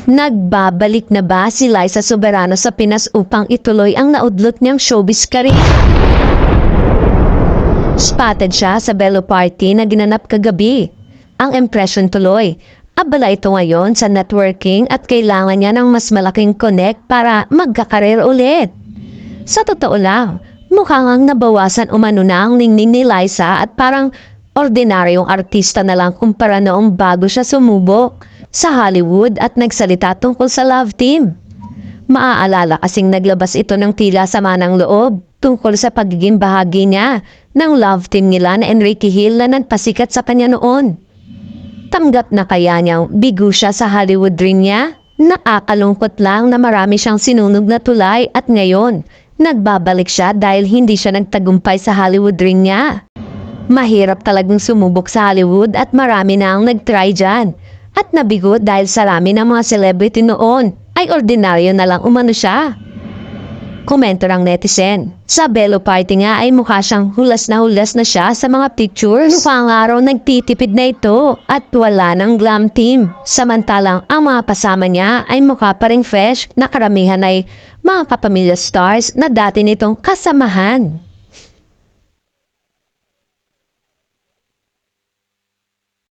Nagbabalik na ba si Liza Soberano sa Pinas upang ituloy ang naudlot niyang showbiz career? Spotted siya sa Belo Party na ginanap kagabi. Ang impression tuloy, abala ito ngayon sa networking at kailangan niya ng mas malaking connect para magkakareer ulit. Sa totoo lang, mukhang ang nabawasan umano na ang ningning ni Liza at parang ordinaryong artista na lang kumpara noong bago siya sumubok sa Hollywood at nagsalita tungkol sa love team. Maaalala kasing naglabas ito ng tila sama ng loob tungkol sa pagiging bahagi niya ng love team nila na Enrique Hill na nagpasikat sa kanya noon. Tanggap na kaya niyang bigo siya sa Hollywood dream niya? Nakakalungkot lang na marami siyang sinunog na tulay at ngayon, nagbabalik siya dahil hindi siya nagtagumpay sa Hollywood dream niya. Mahirap talagang sumubok sa Hollywood at marami na ang nagtry dyan. At nabigo dahil sa rami ng mga celebrity noon ay ordinaryo na lang umano siya. Komento ng netizen. Sa Belo Party nga ay mukha siyang hulas na siya sa mga pictures. Mukhang araw nagtitipid na ito at wala ng glam team. Samantalang ang mga kasama niya ay mukha pa ring fresh na karamihan ay mga kapamilya stars na dati nitong kasamahan.